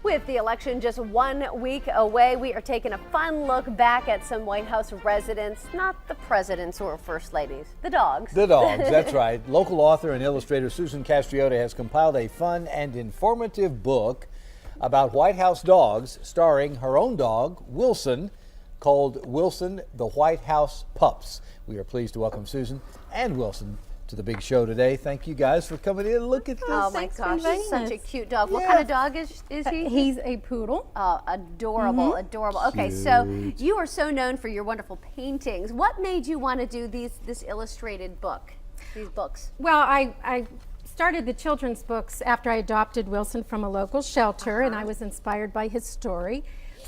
With the election just 1 week away, we are taking a fun look back at some White House residents, not the presidents or first ladies, the dogs. The dogs, that's right. Local author and illustrator Susan Castriota has compiled a fun and informative book about White House dogs, starring her own dog, Wilson, called Wilson, the White House Pups. We are pleased to welcome Susan and Wilson to the big show today. Thank you guys for coming in. Look at this. Oh my gosh, he's such a cute dog. What Yeah. kind of dog is he? He's a poodle. Oh, adorable, adorable. Okay, so you are so known for your wonderful paintings. What made you want to do this illustrated book, these books? Well, I started the children's books after I adopted Wilson from a local shelter, and I was inspired by his story.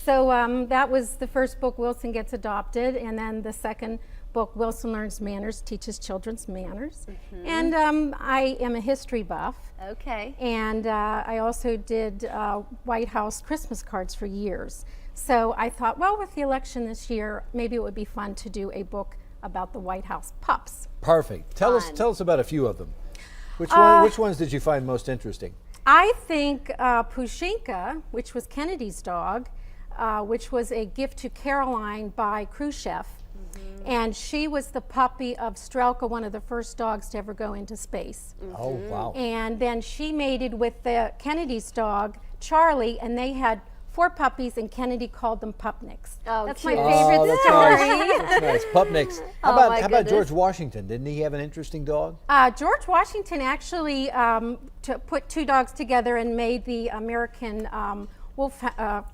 So that was the first book, Wilson Gets Adopted, and then the second book, Wilson Learns Manners, teaches children's manners. And I am a history buff. Okay. And I also did White House Christmas cards for years. So I thought, well, with the election this year, maybe it would be fun to do a book about the White House pups. Perfect. Tell us about a few of them. Which ones did you find most interesting? I think Pushinka, which was Kennedy's dog, which was a gift to Caroline by Khrushchev. And she was the puppy of Strelka, one of the first dogs to ever go into space. Oh, wow. And then she mated with the Kennedy's dog, Charlie, and they had 4 puppies, and Kennedy called them Pupniks. Oh, that's cute. my favorite that's story. Nice. That's nice. Pupniks. How my about goodness. George Washington? Didn't he have an interesting dog? George Washington actually put 2 dogs together and made the American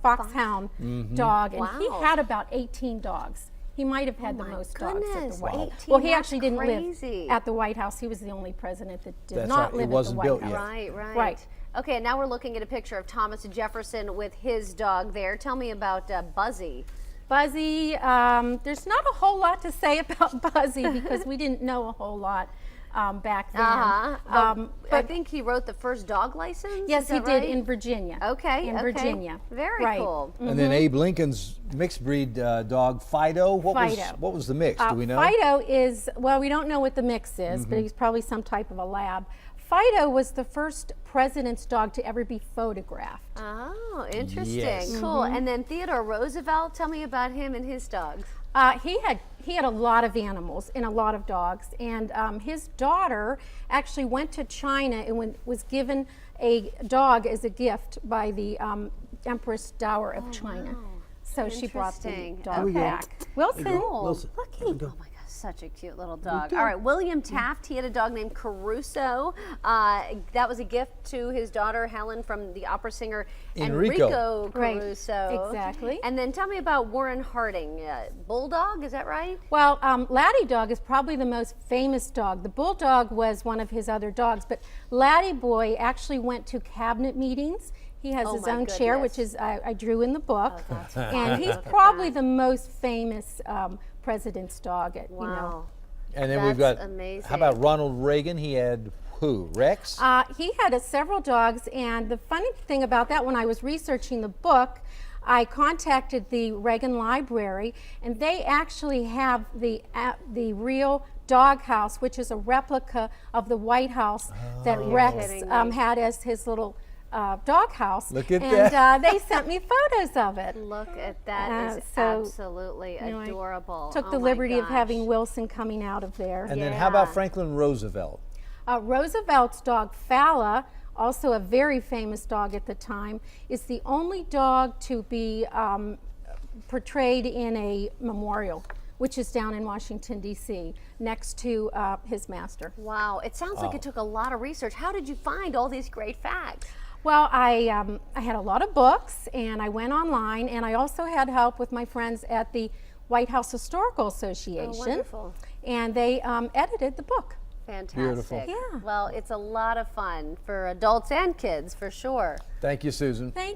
foxhound dog, and he Wow. had about 18 dogs. He might have had the my most dogs at goodness, the White House. 18, Well, he that's actually didn't crazy. live at the White House. He was the only president that did That's not right. It live at the wasn't White built House. yet. Right. Right. Okay, now we're looking at a picture of Thomas Jefferson with his dog there. Tell me about Buzzy. Buzzy, there's not a whole lot to say about Buzzy because we didn't know a whole lot back then. I think he wrote the first dog license. Yes, Is he that did right? in Virginia. Okay, in Virginia. Very Right. cool. And then Abe Lincoln's mixed breed dog, Fido. Fido. What was the mix? Do we know? Fido is, well, we don't know what the mix is, but he's probably some type of a lab. Fido was the first president's dog to ever be photographed. Oh, interesting. Yes. Cool. And then Theodore Roosevelt, tell me about him and his dogs. He had a lot of animals and a lot of dogs, and his daughter actually went to China and was given a dog as a gift by the Empress Dowager of China. Wow. So she brought the Interesting. dog Okay. back. Wilson. Wilson. Looky. Oh my gosh, such a cute little dog. All right, William Taft, he had a dog named Caruso. That was a gift to his daughter Helen from the opera singer Enrico Right, Caruso. exactly. And then tell me about Warren Harding, Bulldog, is that right? Well, Laddie Dog is probably the most famous dog. The Bulldog was one of his other dogs, but Laddie Boy actually went to cabinet meetings. He has Oh his my own chair, goodness. which is I drew in the book, that's and he's Look at probably that. the most famous president's dog. You know, Wow. And then we've That's got, amazing. how about Ronald Reagan? He had who? Rex? he had several dogs, and the funny thing about that, when I was researching the book, I contacted the Reagan Library, and they actually have the real doghouse, which is a replica of the White House that Rex kidding me. had as his little doghouse. Look at and they sent me photos of it. Look at that. It's so, absolutely you know, I adorable. Took Oh the my liberty of gosh. having Wilson coming out of there. And then how about yeah. Franklin Roosevelt? Roosevelt's dog, Fala, also a very famous dog at the time, is the only dog to be portrayed in a memorial, which is down in Washington, D.C., next to his master. Wow, it sounds like it took a lot of research. How did you find all these great facts? Well, I had a lot of books, and I went online, and I also had help with my friends at the White House Historical Association. Oh, wonderful. And they edited the book. Fantastic. Beautiful. Yeah. Well, it's a lot of fun for adults and kids, for sure. Thank you, Susan. Thank